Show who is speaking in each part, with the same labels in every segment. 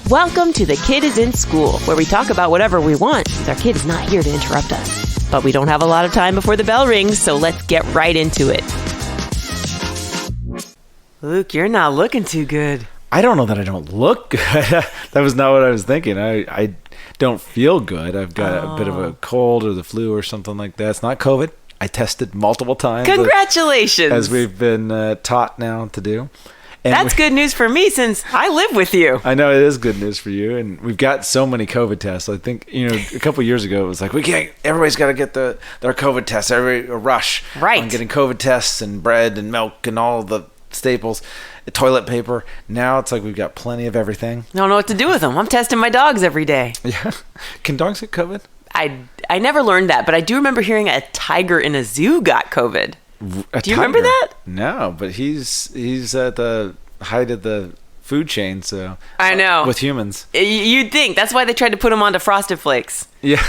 Speaker 1: Welcome to The Kid is in School, where we talk about whatever we want, since our kid is not here to interrupt us. But we don't have a lot of time before the bell rings, so let's get right into it. Luke, you're not looking too good.
Speaker 2: I don't know that I don't look good. That was not what I was thinking. I don't feel good. I've got a bit of a cold or the flu or something like that. It's not COVID. I tested multiple times.
Speaker 1: Congratulations!
Speaker 2: As we've been taught now to do. And
Speaker 1: that's good news for me since I live with you.
Speaker 2: I know it is good news for you. And we've got so many COVID tests. I think, a couple of years ago, it was like, everybody's got to get their COVID tests. A rush on getting COVID tests and bread and milk and all the staples, toilet paper. Now it's like we've got plenty of everything.
Speaker 1: I don't know what to do with them. I'm testing my dogs every day.
Speaker 2: Yeah. Can dogs get COVID?
Speaker 1: I never learned that, but I do remember hearing a tiger in a zoo got COVID. Do you remember that?
Speaker 2: No, but he's at the height of the food chain, so
Speaker 1: I know.
Speaker 2: With humans.
Speaker 1: You'd think. That's why they tried to put him onto Frosted Flakes.
Speaker 2: Yeah.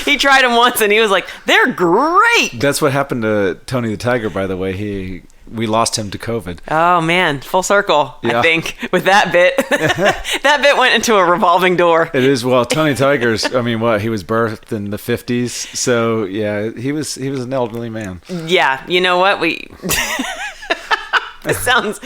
Speaker 1: he tried them once and he was like, they're great.
Speaker 2: That's what happened to Tony the Tiger, by the way. We lost him to COVID.
Speaker 1: Oh, man. Full circle,
Speaker 2: yeah.
Speaker 1: I think, with that bit. That bit went into a revolving door.
Speaker 2: It is. Well, Tony Tiger's, he was birthed in the 50s. So, yeah, he was an elderly man.
Speaker 1: Yeah. You know what? This sounds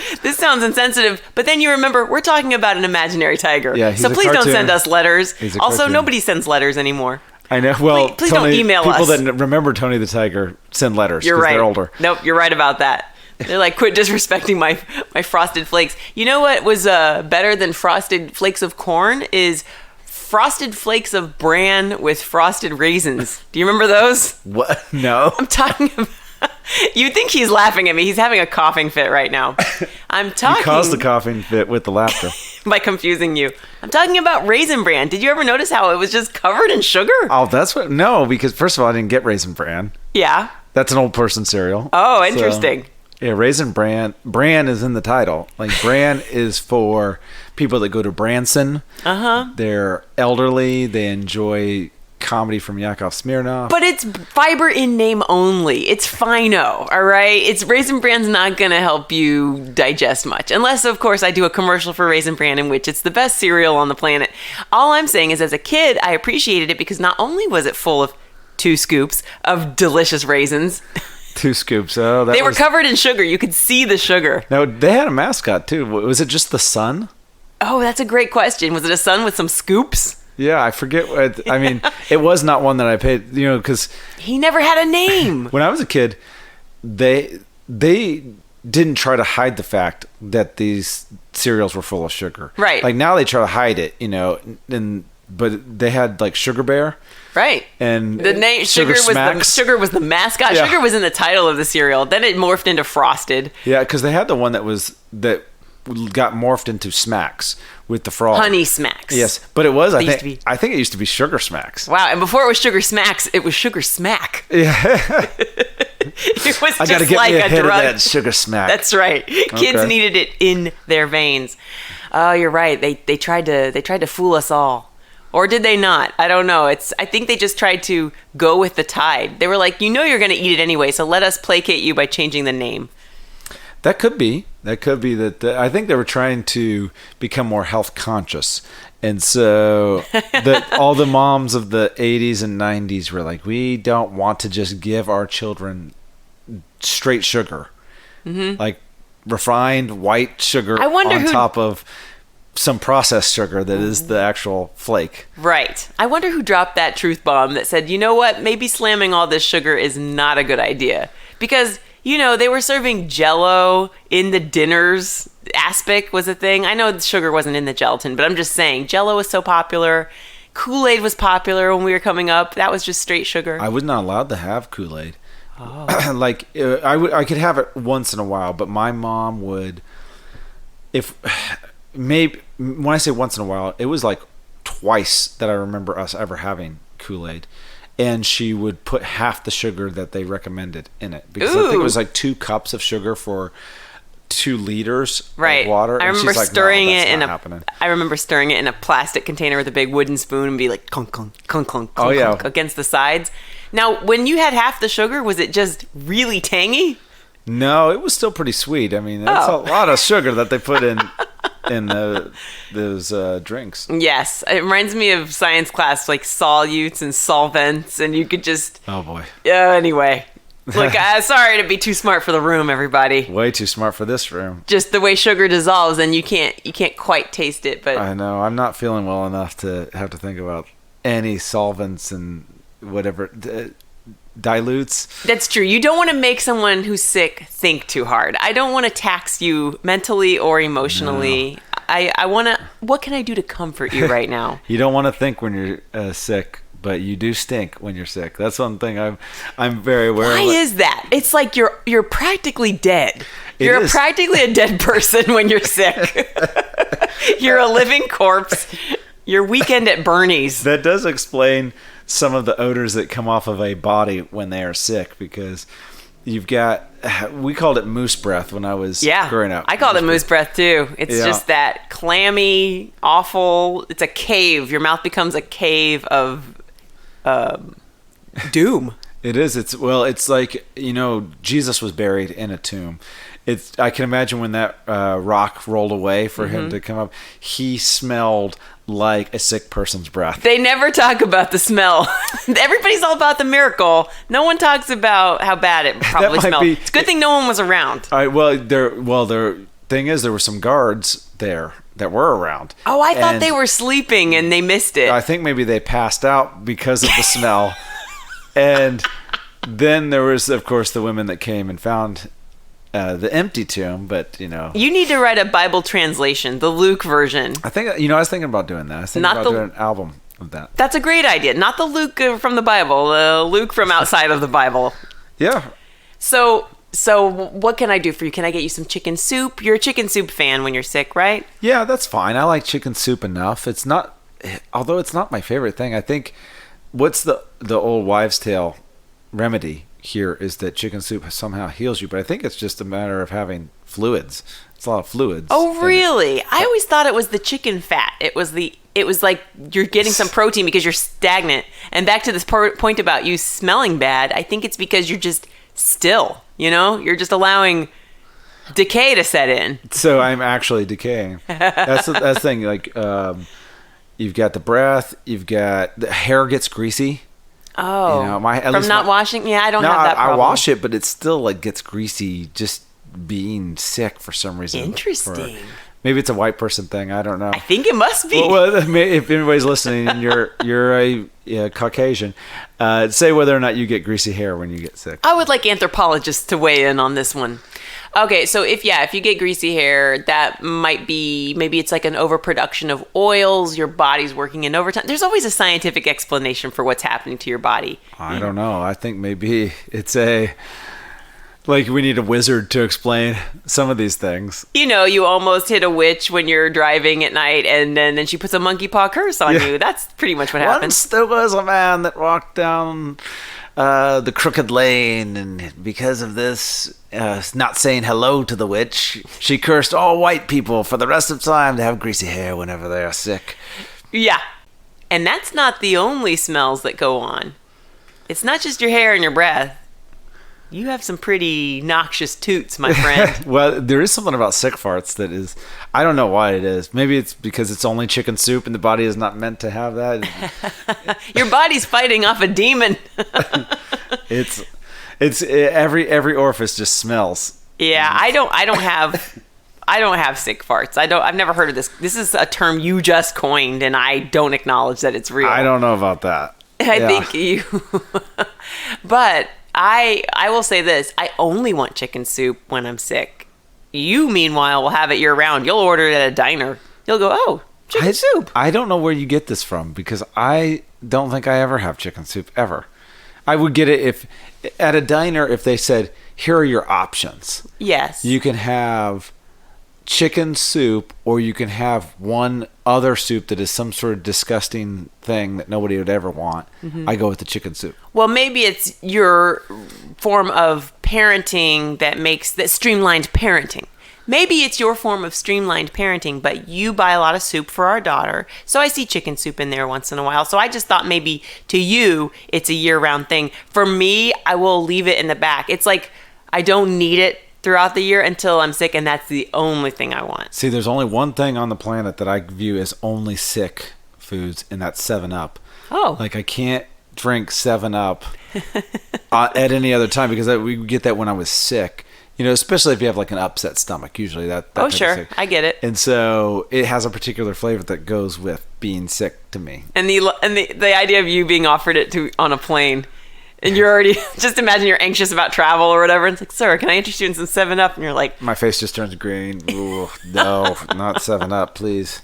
Speaker 1: insensitive, but then you remember we're talking about an imaginary tiger.
Speaker 2: Yeah,
Speaker 1: so please don't send us letters. Also, nobody sends letters anymore.
Speaker 2: I know. Well,
Speaker 1: please don't email us.
Speaker 2: People that remember Tony the Tiger send letters.
Speaker 1: You're right.
Speaker 2: They're older.
Speaker 1: Nope, you're right about that. They're like, quit disrespecting my Frosted Flakes. You know what was better than Frosted Flakes of corn is Frosted Flakes of bran with frosted raisins. Do you remember those?
Speaker 2: What? No.
Speaker 1: I'm talking about... You think he's laughing at me. He's having a coughing fit right now. I'm talking...
Speaker 2: You caused the coughing fit with the laughter.
Speaker 1: By confusing you. I'm talking about Raisin Bran. Did you ever notice how it was just covered in sugar?
Speaker 2: Oh, that's what... No, because first of all, I didn't get Raisin Bran.
Speaker 1: Yeah.
Speaker 2: That's an old person cereal.
Speaker 1: Oh, interesting.
Speaker 2: So, yeah, Raisin Bran. Bran is in the title. Like, Bran is for people that go to Branson. Uh-huh. They're elderly. They enjoy comedy from Yakov Smirnoff.
Speaker 1: But it's fiber in name only. It's fino, all right? Raisin Bran's not going to help you digest much. Unless, of course, I do a commercial for Raisin Bran in which it's the best cereal on the planet. All I'm saying is, as a kid, I appreciated it because not only was it full of 2 scoops of delicious raisins...
Speaker 2: 2 scoops. Oh,
Speaker 1: they were covered in sugar. You could see the sugar.
Speaker 2: No, they had a mascot too. Was it just the sun?
Speaker 1: Oh, that's a great question. Was it a sun with some scoops?
Speaker 2: Yeah, I forget. It was not one that I paid. Because
Speaker 1: he never had a name.
Speaker 2: When I was a kid, they didn't try to hide the fact that these cereals were full of sugar.
Speaker 1: Right.
Speaker 2: Like now they try to hide it. But they had like Sugar Bear.
Speaker 1: Right.
Speaker 2: And
Speaker 1: the name Sugar was the mascot. Yeah. Sugar was in the title of the cereal. Then it morphed into Frosted.
Speaker 2: Yeah, because they had the one that got morphed into Smacks with the frog.
Speaker 1: Honey Smacks.
Speaker 2: Yes, but I think it used to be Sugar Smacks.
Speaker 1: Wow, and before it was Sugar Smacks, it was Sugar Smack.
Speaker 2: Yeah.
Speaker 1: It was
Speaker 2: I gotta
Speaker 1: just
Speaker 2: get
Speaker 1: like
Speaker 2: me
Speaker 1: a
Speaker 2: ahead
Speaker 1: drug.
Speaker 2: Of that Sugar Smack.
Speaker 1: That's right. Kids needed it in their veins. Oh, you're right. They tried to fool us all. Or did they not? I don't know. I think they just tried to go with the tide. They were like, you're going to eat it anyway, so let us placate you by changing the name.
Speaker 2: That could be. That I think they were trying to become more health conscious. And so all the moms of the 80s and 90s were like, we don't want to just give our children straight sugar. Mm-hmm. Like refined white sugar on top of some processed sugar that is the actual flake.
Speaker 1: Right. I wonder who dropped that truth bomb that said, you know what, maybe slamming all this sugar is not a good idea. Because, they were serving Jell-O in the dinners. Aspic was a thing. I know sugar wasn't in the gelatin, but I'm just saying, Jell-O was so popular. Kool-Aid was popular when we were coming up. That was just straight sugar.
Speaker 2: I was not allowed to have Kool-Aid.
Speaker 1: Oh.
Speaker 2: I could have it once in a while, but my mom would, maybe when I say once in a while, it was like twice that I remember us ever having Kool-Aid, and she would put half the sugar that they recommended in it because I think it was like 2 cups of sugar for 2 liters of water.
Speaker 1: I remember stirring it in a plastic container with a big wooden spoon and be like clunk clunk clunk clunk clunk against the sides. Now, when you had half the sugar, was it just really tangy?
Speaker 2: No, it was still pretty sweet. I mean, that's a lot of sugar that they put in in those drinks.
Speaker 1: Yes, it reminds me of science class, like solutes and solvents, and you could just.
Speaker 2: Oh boy.
Speaker 1: Anyway, look, sorry to be too smart for the room, everybody.
Speaker 2: Way too smart for this room.
Speaker 1: Just the way sugar dissolves, and you can't quite taste it. But
Speaker 2: I know I'm not feeling well enough to have to think about any solvents and whatever dilutes.
Speaker 1: That's true. You don't want to make someone who's sick think too hard. I don't want to tax you mentally or emotionally. No. I want to. What can I do to comfort you right now?
Speaker 2: You don't want to think when you're sick, but you do stink when you're sick. That's one thing I'm very aware of.
Speaker 1: Why is that? It's like you're practically dead. You're practically a dead person when you're sick. You're a living corpse. Your weekend at Bernie's.
Speaker 2: That does explain some of the odors that come off of a body when they are sick, because you've got, we called it moose breath when I was growing up.
Speaker 1: I called it moose breath too. It's just that clammy, awful, it's a cave. Your mouth becomes a cave of doom.
Speaker 2: It is. It's like, Jesus was buried in a tomb. I can imagine when that rock rolled away for him to come up, he smelled like a sick person's breath.
Speaker 1: They never talk about the smell. Everybody's all about the miracle. No one talks about how bad it probably smelled. It's a good thing no one was around.
Speaker 2: All right, the thing is, there were some guards there that were around.
Speaker 1: Oh, I thought they were sleeping and they missed it.
Speaker 2: I think maybe they passed out because of the smell. And then there was, of course, the women that came and found the empty tomb, but you
Speaker 1: need to write a Bible translation, the Luke version.
Speaker 2: I think I was thinking about doing that. I was thinking about doing an album of that.
Speaker 1: That's a great idea. Not the Luke from the Bible, Luke from outside of the Bible.
Speaker 2: Yeah.
Speaker 1: So what can I do for you? Can I get you some chicken soup? You're a chicken soup fan when you're sick, right?
Speaker 2: Yeah, that's fine. I like chicken soup enough. It's not, although it's not my favorite thing. I think what's the old wives' tale remedy here is that chicken soup somehow heals you, but I think it's just a matter of having fluids. It's a lot of fluids.
Speaker 1: Oh, really? I always thought it was the chicken fat. It was like you're getting some protein because you're stagnant. And back to this point about you smelling bad, I think it's because you're just still, you're just allowing decay to set in.
Speaker 2: So I'm actually decaying. That's the thing. Like, you've got the breath, you've got the hair gets greasy.
Speaker 1: Oh, from not washing? Yeah, I don't have that problem.
Speaker 2: I wash it, but it still like gets greasy just being sick for some reason.
Speaker 1: Interesting.
Speaker 2: Maybe it's a white person thing. I don't know.
Speaker 1: I think it must be.
Speaker 2: Well, if anybody's listening and you're a Caucasian, say whether or not you get greasy hair when you get sick.
Speaker 1: I would like anthropologists to weigh in on this one. Okay, so if you get greasy hair, that might be, maybe it's like an overproduction of oils, your body's working in overtime. There's always a scientific explanation for what's happening to your body.
Speaker 2: I don't know. I think maybe it's like we need a wizard to explain some of these things.
Speaker 1: You almost hit a witch when you're driving at night, and then she puts a monkey paw curse on you. That's pretty much what happens.
Speaker 2: Once there was a man that walked down the crooked lane, and because of this, not saying hello to the witch, she cursed all white people for the rest of time to have greasy hair whenever they are sick.
Speaker 1: Yeah. And that's not the only smells that go on. It's not just your hair and your breath. You have some pretty noxious toots, my friend.
Speaker 2: Well, there is something about sick farts that is, I don't know why it is. Maybe it's because it's only chicken soup and the body is not meant to have that.
Speaker 1: Your body's fighting off a demon.
Speaker 2: It's every orifice just smells.
Speaker 1: Yeah, I don't have sick farts. I've never heard of this. This is a term you just coined, and I don't acknowledge that it's real.
Speaker 2: I don't know about that.
Speaker 1: I think you but I will say this. I only want chicken soup when I'm sick. You, meanwhile, will have it year-round. You'll order it at a diner. You'll go, oh, chicken soup.
Speaker 2: I don't know where you get this from, because I don't think I ever have chicken soup, ever. I would get it if, at a diner, if they said, here are your options.
Speaker 1: Yes.
Speaker 2: You can have chicken soup, or you can have one other soup that is some sort of disgusting thing that nobody would ever want. Mm-hmm. I go with the chicken soup.
Speaker 1: Well, maybe it's your form of parenting that streamlined parenting. Maybe it's your form of streamlined parenting, but you buy a lot of soup for our daughter. So I see chicken soup in there once in a while. So I just thought maybe to you, it's a year-round thing. For me, I will leave it in the back. It's like I don't need it throughout the year until I'm sick, and that's the only thing I want.
Speaker 2: See, there's only one thing on the planet that I view as only sick foods, and that's 7-Up.
Speaker 1: Oh.
Speaker 2: Like, I can't drink 7-Up at any other time because we get that when I was sick. You know, especially if you have like an upset stomach. Usually that
Speaker 1: oh, sure. I get it.
Speaker 2: And so it has a particular flavor that goes with being sick to me.
Speaker 1: And the idea of you being offered it on a plane, and you're already, just imagine you're anxious about travel or whatever. And it's like, sir, can I interest you in some 7-Up? And you're like,
Speaker 2: my face just turns green. Ooh, no, not 7-Up, please.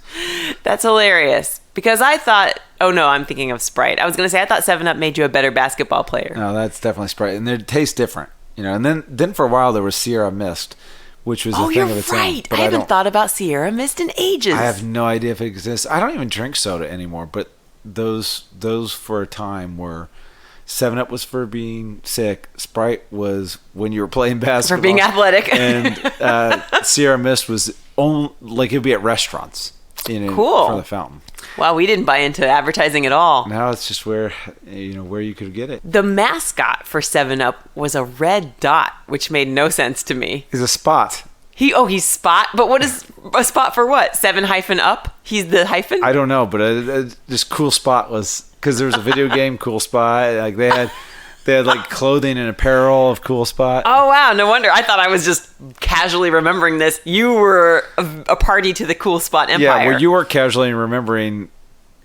Speaker 1: That's hilarious. Because I thought, oh no, I'm thinking of Sprite. I was going to say, I thought 7-Up made you a better basketball player.
Speaker 2: No, that's definitely Sprite. And they taste different. You know, and then for a while there was Sierra Mist, which was a thing of its own.
Speaker 1: Oh, you're right. I haven't thought about Sierra Mist in ages.
Speaker 2: I have no idea if it exists. I don't even drink soda anymore, but those for a time were 7-Up was for being sick. Sprite was when you were playing basketball.
Speaker 1: For being athletic.
Speaker 2: And Sierra Mist was only, like, it would be at restaurants. You know,
Speaker 1: cool.
Speaker 2: For the fountain.
Speaker 1: Wow, we didn't buy into advertising at all.
Speaker 2: Now it's just where you could get it.
Speaker 1: The mascot for 7-Up was a red dot, which made no sense to me.
Speaker 2: He's a spot.
Speaker 1: He's Spot, but what is a spot for what? 7-Up? He's the hyphen?
Speaker 2: I don't know, but this Cool Spot was, because there was a video game, Cool Spot. Like they had like clothing and apparel of Cool Spot.
Speaker 1: Oh, wow. No wonder. I thought I was just casually remembering this. You were a party to the Cool Spot empire.
Speaker 2: Yeah, well, you were casually remembering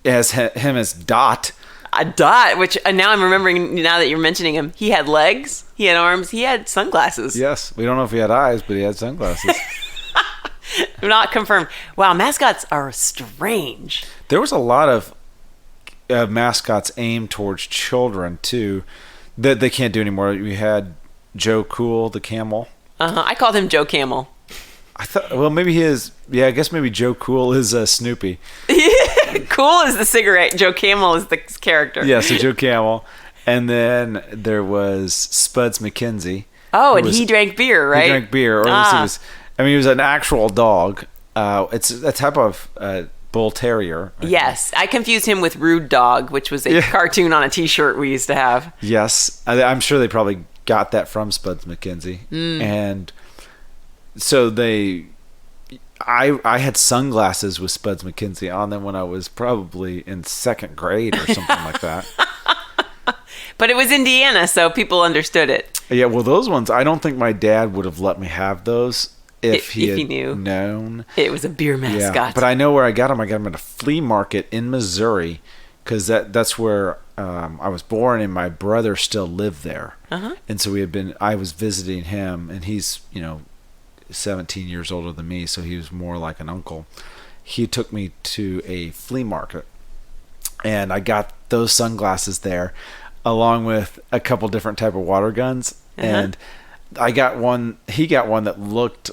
Speaker 2: as him as Dot.
Speaker 1: A Dot, which now I'm remembering, now that you're mentioning him. He had legs, he had arms, he had sunglasses.
Speaker 2: Yes. We don't know if he had eyes, but he had sunglasses.
Speaker 1: Not confirmed. Wow, mascots are strange.
Speaker 2: There was a lot of mascots aimed towards children, too, that they can't do anymore. We had Joe Cool, the camel.
Speaker 1: I called him Joe Camel.
Speaker 2: I thought, well, maybe he is. Yeah, I guess maybe Joe Cool is Snoopy.
Speaker 1: Cool is the cigarette. Joe Camel is the character.
Speaker 2: Yeah, so Joe Camel. And then there was Spuds McKenzie.
Speaker 1: Oh, and he drank beer, right?
Speaker 2: He drank beer. Or he was an actual dog. It's a type of bull terrier.
Speaker 1: Yes. I confused him with Rude Dog, which was a cartoon on a T-shirt we used to have.
Speaker 2: Yes. I'm sure they probably got that from Spuds McKenzie. And so I had sunglasses with Spuds McKenzie on them when I was probably in second grade or something like that.
Speaker 1: But it was Indiana, so people understood it.
Speaker 2: Yeah, well, those ones, I don't think my dad would have let me have those if he knew. Known.
Speaker 1: It was a beer mascot.
Speaker 2: Yeah, but I know where I got them. I got them at a flea market in Missouri because that's where I was born, and my brother still lived there. And so I was visiting him, and he's, 17 years older than me, so he was more like an uncle. He took me to a flea market, and I got those sunglasses there along with a couple different type of water guns. And he got one that looked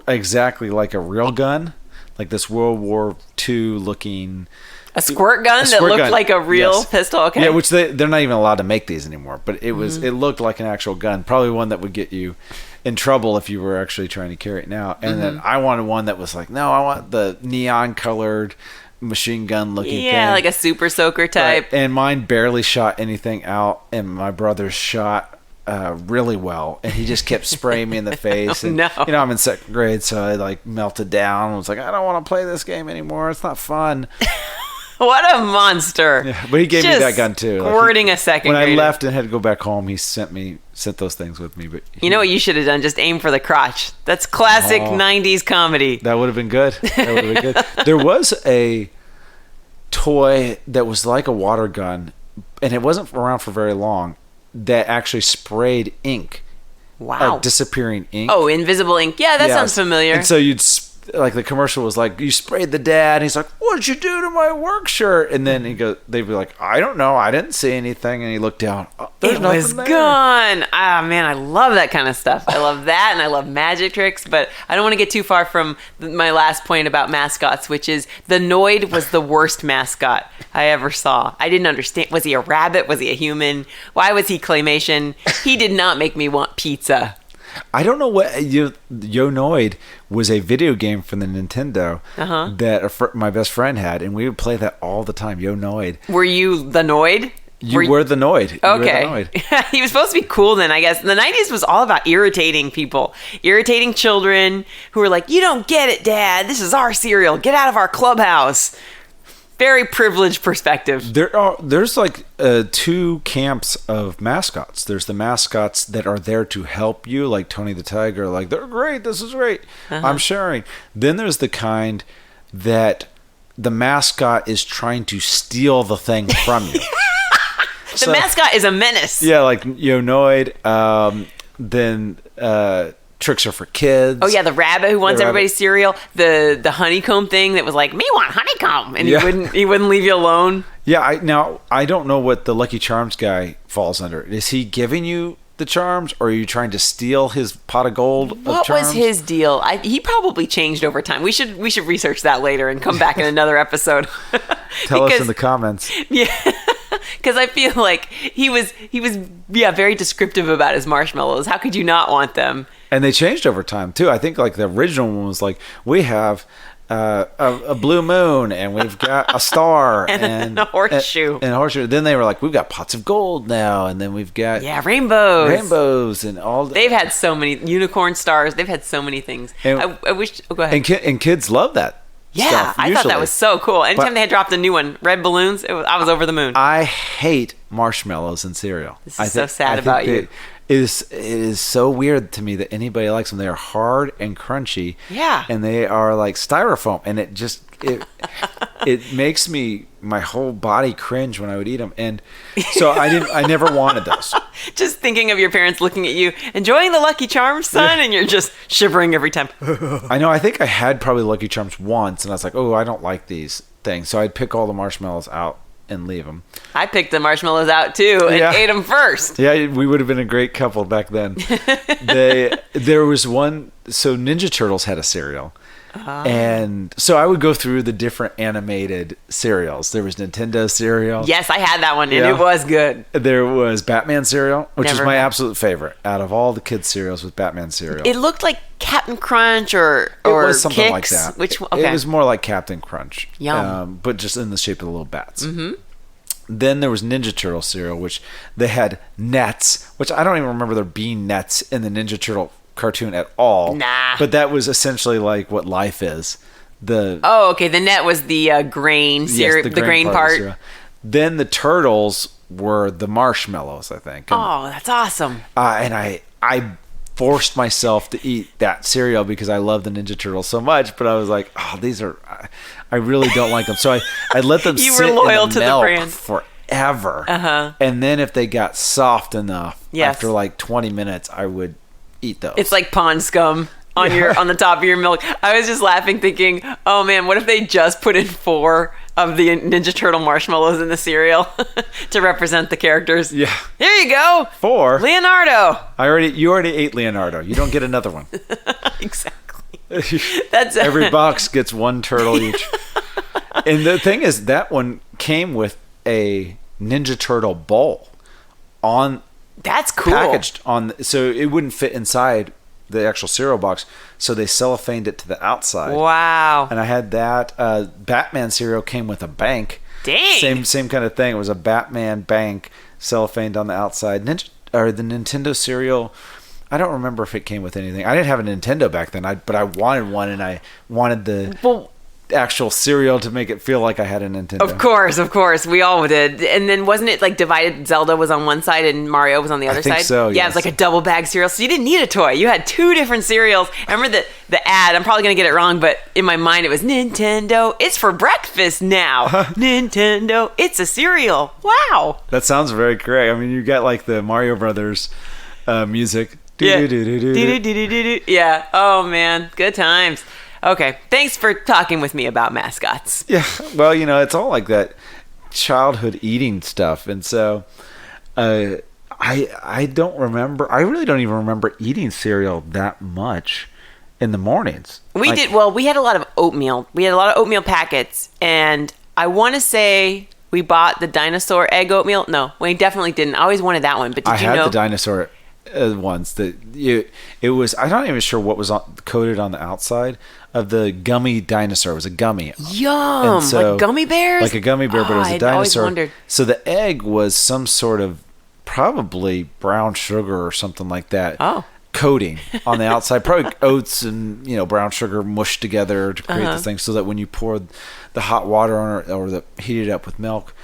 Speaker 2: exactly like a real gun, like this World War II looking
Speaker 1: a squirt gun that looked like a real pistol. Okay.
Speaker 2: Yeah, which they're not even allowed to make these anymore, but it looked like an actual gun, probably one that would get you in trouble if you were actually trying to carry it now. And then I wanted one that was like, no, I want the neon colored machine gun looking thing.
Speaker 1: Yeah, like a super soaker type.
Speaker 2: Right. And mine barely shot anything out, and my brother's shot really well, and he just kept spraying me in the face. And, I'm in second grade, so I like melted down. I was like, I don't want to play this game anymore. It's not fun.
Speaker 1: What a monster.
Speaker 2: Yeah, but he gave me that gun too.
Speaker 1: Squirting a second grader.
Speaker 2: When I left and had to go back home, he sent those things with me. But
Speaker 1: you know what you should have done? Just aim for the crotch. That's classic 90s comedy.
Speaker 2: That would have been good. There was a toy that was like a water gun, and it wasn't around for very long, that actually sprayed ink.
Speaker 1: Wow.
Speaker 2: Disappearing ink.
Speaker 1: Oh, invisible ink. Yeah, that sounds familiar.
Speaker 2: And so like the commercial was like, you sprayed the dad, and he's like, what'd you do to my work shirt? And then they'd be like, I don't know, I didn't see anything. And he looked down,
Speaker 1: it was gone. Ah, man, I love that kind of stuff. I love that, and I love magic tricks, but I don't want to get too far from my last point about mascots, which is the Noid was the worst mascot I ever saw. I didn't understand. Was he a rabbit? Was he a human? Why was he claymation? He did not make me want pizza.
Speaker 2: I don't know what Yo Noid was, a video game from the Nintendo that my best friend had, and we would play that all the time. Yo Noid.
Speaker 1: Were you the Noid?
Speaker 2: You were the Noid.
Speaker 1: Okay. He was supposed to be cool then, I guess. The 90s was all about irritating people, irritating children who were like, you don't get it, Dad. This is our cereal. Get out of our clubhouse. Very privileged perspective.
Speaker 2: There's like two camps of mascots. There's the mascots that are there to help you, like Tony the Tiger, like, they're great. This is great. I'm sharing. Then there's the kind that the mascot is trying to steal the thing from you.
Speaker 1: The mascot is a menace.
Speaker 2: Yeah, like Noid. Then tricks are for kids.
Speaker 1: Oh yeah, the rabbit who wants everybody's cereal. The honeycomb thing that was like, me want honeycomb, and he wouldn't leave you alone.
Speaker 2: Yeah, I don't know what the Lucky Charms guy falls under. Is he giving you the charms, or are you trying to steal his pot of gold?
Speaker 1: What was his deal? He probably changed over time. We should research that later and come back in another episode.
Speaker 2: Tell us in the comments.
Speaker 1: Yeah. Because I feel like he was very descriptive about his marshmallows. How could you not want them?
Speaker 2: And they changed over time too. I think like the original one was like, we have a blue moon, and we've got a star
Speaker 1: and a horseshoe.
Speaker 2: And a horseshoe. Then they were like, we've got pots of gold now, and then we've got
Speaker 1: rainbows
Speaker 2: and all.
Speaker 1: They've had so many unicorn stars. They've had so many things.
Speaker 2: And,
Speaker 1: I wish. Oh, go ahead.
Speaker 2: And kids love that.
Speaker 1: Yeah,
Speaker 2: stuff,
Speaker 1: I thought that was so cool. Anytime they had dropped a new one, red balloons, I was over the moon.
Speaker 2: I hate marshmallows in cereal.
Speaker 1: This is so sad about you.
Speaker 2: It is so weird to me that anybody likes them. They are hard and crunchy.
Speaker 1: Yeah.
Speaker 2: And they are like styrofoam, and it makes my whole body cringe when I would eat them. And so I never wanted those.
Speaker 1: Just thinking of your parents looking at you, enjoying the Lucky Charms, son, and you're just shivering every time.
Speaker 2: I know. I think I had probably Lucky Charms once, and I was like, oh, I don't like these things. So I'd pick all the marshmallows out and leave them.
Speaker 1: I picked the marshmallows out too and ate them first.
Speaker 2: Yeah, we would have been a great couple back then. There was one. So Ninja Turtles had a cereal. And so I would go through the different animated cereals. There was Nintendo cereal.
Speaker 1: Yes, I had that one, and it was good.
Speaker 2: There was Batman cereal, which is my absolute favorite out of all the kids' cereals. Was Batman cereal.
Speaker 1: It looked like Captain Crunch or
Speaker 2: it was something
Speaker 1: Kix.
Speaker 2: like that.
Speaker 1: Okay.
Speaker 2: It was more like Captain Crunch.
Speaker 1: Yum.
Speaker 2: But just in the shape of the little bats. Mm-hmm. Then there was Ninja Turtle cereal, which they had nets, which I don't even remember there being nets in the Ninja Turtle cartoon at all.
Speaker 1: Nah.
Speaker 2: But that was essentially like what life is.
Speaker 1: Okay. The net was the grain cereal, the grain part.
Speaker 2: Then the turtles were the marshmallows, I think. And,
Speaker 1: that's awesome.
Speaker 2: And I forced myself to eat that cereal because I love the Ninja Turtles so much, but I was like, I really don't like them. So I let them
Speaker 1: you
Speaker 2: sit
Speaker 1: were loyal
Speaker 2: in the
Speaker 1: to
Speaker 2: milk
Speaker 1: the brand
Speaker 2: forever.
Speaker 1: Uh-huh.
Speaker 2: And then if they got soft enough, after like 20 minutes, I would eat those.
Speaker 1: It's like pond scum on the top of your milk. I was just laughing thinking, oh man, what if they just put in 4 of the Ninja Turtle marshmallows in the cereal to represent the characters?
Speaker 2: Yeah.
Speaker 1: Here you go.
Speaker 2: 4.
Speaker 1: Leonardo.
Speaker 2: You already ate Leonardo. You don't get another one.
Speaker 1: Exactly.
Speaker 2: That's every box gets 1 turtle each. And the thing is, that one came with a Ninja Turtle bowl on.
Speaker 1: That's cool.
Speaker 2: Packaged on, so it wouldn't fit inside the actual cereal box, so they cellophaned it to the outside.
Speaker 1: Wow.
Speaker 2: And I had that. Batman cereal came with a bank.
Speaker 1: Dang.
Speaker 2: Same kind of thing. It was a Batman bank cellophaned on the outside. The Nintendo cereal, I don't remember if it came with anything. I didn't have a Nintendo back then, but I wanted one, and I wanted the actual cereal to make it feel like I had a Nintendo.
Speaker 1: Of course. We all did. And then wasn't it like divided? Zelda was on one side and Mario was on the other side?
Speaker 2: I think so,
Speaker 1: Yeah, it was like a double bag cereal. So you didn't need a toy. You had 2 different cereals. I remember the ad. I'm probably going to get it wrong, but in my mind it was Nintendo. It's for breakfast now. Nintendo. It's a cereal. Wow.
Speaker 2: That sounds very correct. I mean, you got like the Mario Brothers music.
Speaker 1: Yeah. Yeah. Oh, man. Good times. Okay, thanks for talking with me about mascots.
Speaker 2: Yeah, well, it's all like that childhood eating stuff, and so I don't remember. I really don't even remember eating cereal that much in the mornings.
Speaker 1: We did. Well, we had a lot of oatmeal. We had a lot of oatmeal packets, and I want to say we bought the dinosaur egg oatmeal. No, we definitely didn't. I always wanted that one, but did you know?
Speaker 2: I had the dinosaur ones that it was. I'm not even sure what was coated on the outside of the gummy dinosaur. It was a gummy.
Speaker 1: Yum!
Speaker 2: And so,
Speaker 1: like gummy bears?
Speaker 2: Like a gummy bear, but it was a
Speaker 1: I'd always
Speaker 2: dinosaur.
Speaker 1: wondered.
Speaker 2: So the egg was some sort of probably brown sugar or something like that.
Speaker 1: Oh.
Speaker 2: Coating on the outside, probably oats and brown sugar mushed together to create this thing, so that when you poured the hot water on it or heat it up with milk,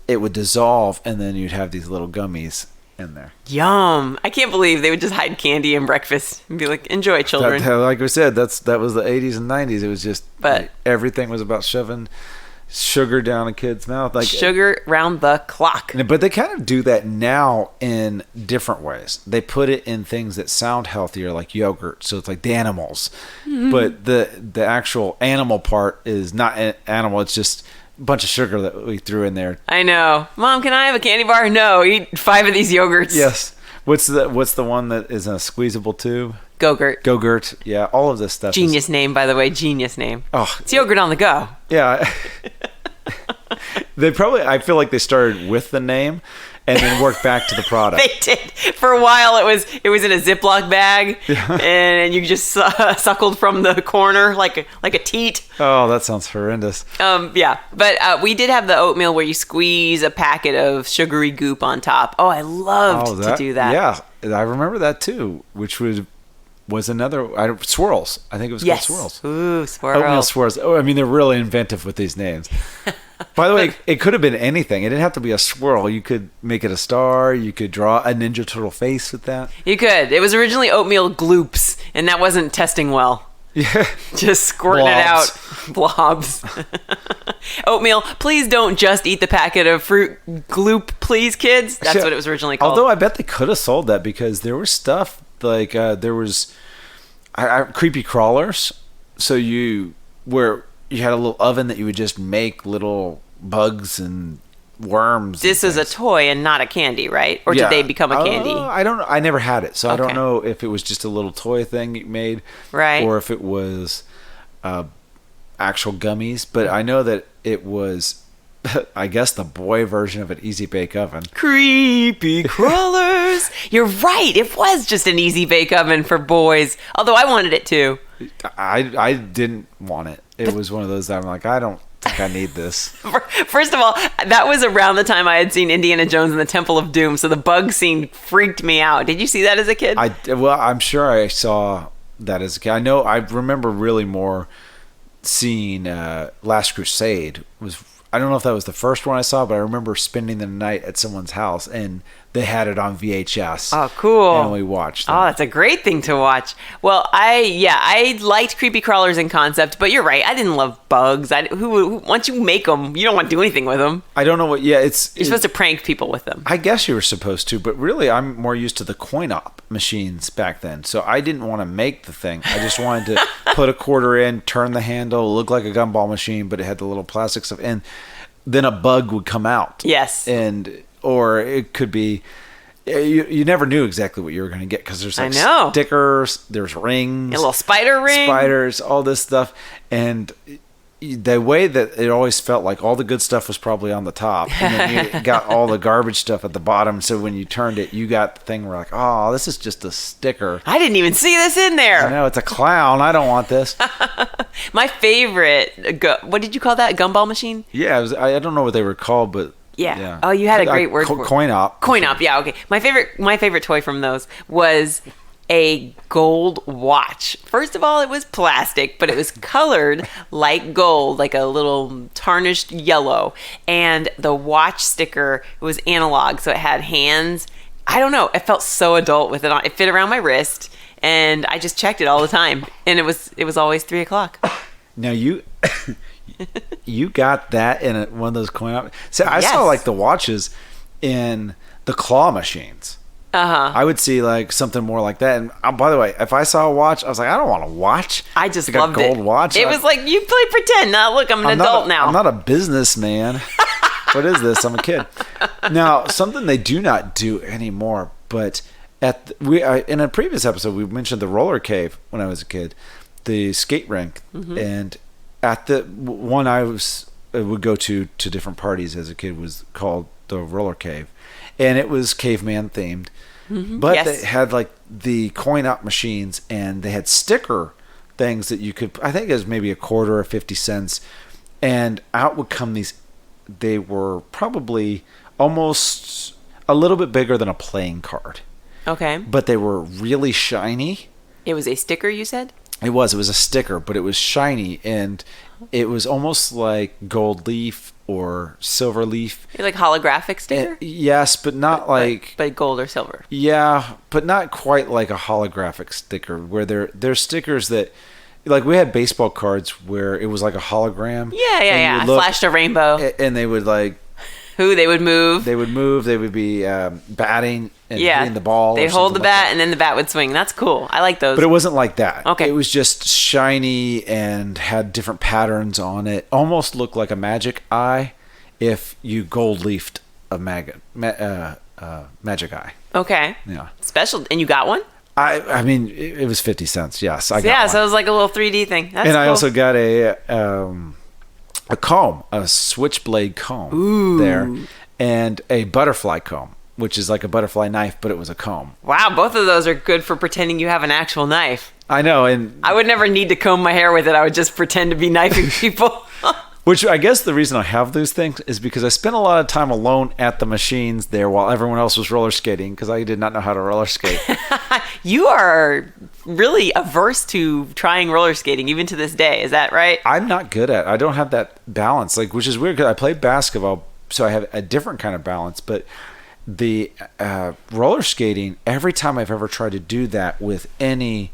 Speaker 2: it would dissolve, and then you'd have these little gummies in there.
Speaker 1: Yum! I can't believe they would just hide candy in breakfast and be like, "Enjoy, children."
Speaker 2: Like we said, that was the 80s and 90s. It was just,
Speaker 1: but
Speaker 2: everything was about shoving sugar down a kid's mouth, like
Speaker 1: sugar round the clock.
Speaker 2: But they kind of do that now in different ways. They put it in things that sound healthier, like yogurt, so it's like Danimals. But the actual animal part is not an animal, it's just a bunch of sugar that we threw in there.
Speaker 1: I know. Mom, can I have a candy bar? No, eat 5 of these yogurts.
Speaker 2: Yes. What's the one that is in a squeezable tube?
Speaker 1: Go-Gurt.
Speaker 2: Yeah, all of this stuff.
Speaker 1: Genius name, by the way. Genius name.
Speaker 2: Oh,
Speaker 1: it's yogurt on the go.
Speaker 2: Yeah. I feel like they started with the name and then worked back to the product.
Speaker 1: They did. For a while, it was in a Ziploc bag, and you just suckled from the corner like a teat.
Speaker 2: Oh, that sounds horrendous.
Speaker 1: Yeah, but we did have the oatmeal where you squeeze a packet of sugary goop on top. Oh, I loved to do that.
Speaker 2: Yeah, I remember that too, which was another swirls. I think it was called swirls.
Speaker 1: Ooh, swirls.
Speaker 2: Oatmeal swirls. Oh, I mean, they're really inventive with these names. By the way, it could have been anything. It didn't have to be a swirl. You could make it a star. You could draw a Ninja Turtle face with that.
Speaker 1: You could. It was originally oatmeal gloops, and that wasn't testing well.
Speaker 2: Yeah.
Speaker 1: Just squirting it out. Blobs. Oatmeal, please don't just eat the packet of fruit gloop, please, kids. That's what it was originally called.
Speaker 2: Although I bet they could have sold that, because there was stuff like there was creepy crawlers. So you had a little oven that you would just make little bugs and worms.
Speaker 1: This is a toy and not a candy, right? Or did they become a candy?
Speaker 2: I don't know. I never had it, so I don't know if it was just a little toy thing you made,
Speaker 1: right?
Speaker 2: Or if it was actual gummies. But I know that it was, I guess, the boy version of an Easy Bake Oven.
Speaker 1: Creepy crawlers. You're right. It was just an Easy Bake Oven for boys. Although I wanted it too.
Speaker 2: I didn't want it. It was one of those that I'm like, I don't think I need this.
Speaker 1: First of all, that was around the time I had seen Indiana Jones and the Temple of Doom, so the bug scene freaked me out. Did you see that as a kid?
Speaker 2: Well, I'm sure I saw that as a kid. I remember really more seeing Last Crusade. I don't know if that was the first one I saw, but I remember spending the night at someone's house and they had it on VHS.
Speaker 1: Oh, cool.
Speaker 2: And we watched them.
Speaker 1: Oh, that's a great thing to watch. Well, I liked creepy crawlers in concept, but you're right. I didn't love bugs. Once you make them, you don't want to do anything with them.
Speaker 2: I don't know what. Yeah, you're
Speaker 1: supposed to prank people with them.
Speaker 2: I guess you were supposed to, but really, I'm more used to the coin-op machines back then. So I didn't want to make the thing. I just wanted to put a quarter in, turn the handle, look like a gumball machine, but it had the little plastic stuff, and then a bug would come out.
Speaker 1: Yes.
Speaker 2: Or it could be, you never knew exactly what you were going to get, because there's like stickers, there's rings,
Speaker 1: a little spider ring,
Speaker 2: spiders, all this stuff, and the way that it always felt like all the good stuff was probably on the top, and then you got all the garbage stuff at the bottom. So when you turned it, you got the thing where like, oh, this is just a sticker.
Speaker 1: I didn't even see this in there.
Speaker 2: I know, it's a clown. I don't want this.
Speaker 1: My favorite, what did you call that? Gumball machine?
Speaker 2: Yeah, I don't know what they were called, but
Speaker 1: yeah. Oh, you had a great word for it.
Speaker 2: Coin-op.
Speaker 1: Coin-op, yeah, okay. My favorite toy from those was a gold watch. First of all, it was plastic, but it was colored like gold, like a little tarnished yellow. And the watch sticker was analog, so it had hands. I don't know. It felt so adult with it on. It fit around my wrist, and I just checked it all the time. And it was always 3:00.
Speaker 2: Now you got that in one of those coin-op. So I saw like the watches in the claw machines. I would see like something more like that. And by the way, if I saw a watch, I was like, I don't want a watch.
Speaker 1: I just loved
Speaker 2: gold watch.
Speaker 1: It was like, you play pretend. Now look, I'm an adult now.
Speaker 2: I'm not a businessman. What is this? I'm a kid. Now, something they do not do anymore, but in a previous episode, we mentioned the roller cave when I was a kid, the skate rink, and at the one I would go to different parties as a kid was called the roller cave, and it was caveman themed. But
Speaker 1: Yes.
Speaker 2: they had like the coin op machines, and they had sticker things that you could, I think it was maybe a quarter or 50 cents. And out would come these, they were probably almost a little bit bigger than a playing card,
Speaker 1: Okay.
Speaker 2: but they were really shiny.
Speaker 1: It was a sticker, you said?
Speaker 2: It was a sticker, but it was shiny, and it was almost like gold leaf or silver leaf.
Speaker 1: Like holographic sticker?
Speaker 2: Yes, but not like,
Speaker 1: But gold or silver.
Speaker 2: yeah, but not quite like a holographic sticker, where they're stickers that, like, we had baseball cards where it was like a hologram.
Speaker 1: Yeah,
Speaker 2: and you would look,
Speaker 1: Flashed a rainbow.
Speaker 2: and they would like,
Speaker 1: They would move.
Speaker 2: they would be batting and hitting the ball.
Speaker 1: They'd
Speaker 2: or
Speaker 1: hold the
Speaker 2: something
Speaker 1: bat,
Speaker 2: like
Speaker 1: and then the bat would swing. That's cool. I like those.
Speaker 2: But it wasn't like that.
Speaker 1: Okay.
Speaker 2: It was just shiny and had different patterns on it. Almost looked like a magic eye if you gold leafed a magic eye.
Speaker 1: Okay.
Speaker 2: Yeah.
Speaker 1: Special. And you got one?
Speaker 2: I mean, it was 50 cents. Yes, I got
Speaker 1: Yeah,
Speaker 2: one.
Speaker 1: so it was like a little 3D thing. That's
Speaker 2: And
Speaker 1: cool.
Speaker 2: I also got a comb, a switchblade comb there, and a butterfly comb, which is like a butterfly knife, but it was a comb.
Speaker 1: Wow, both of those are good for pretending you have an actual knife.
Speaker 2: I know, and
Speaker 1: I would never need to comb my hair with it. I would just pretend to be knifing people.
Speaker 2: which I guess the reason I have those things is because I spent a lot of time alone at the machines there while everyone else was roller skating, because I did not know how to roller skate.
Speaker 1: You are really averse to trying roller skating, even to this day. Is that right?
Speaker 2: I'm not good at it. I don't have that balance, like, which is weird because I played basketball, so I have a different kind of balance. But the roller skating, every time I've ever tried to do that with any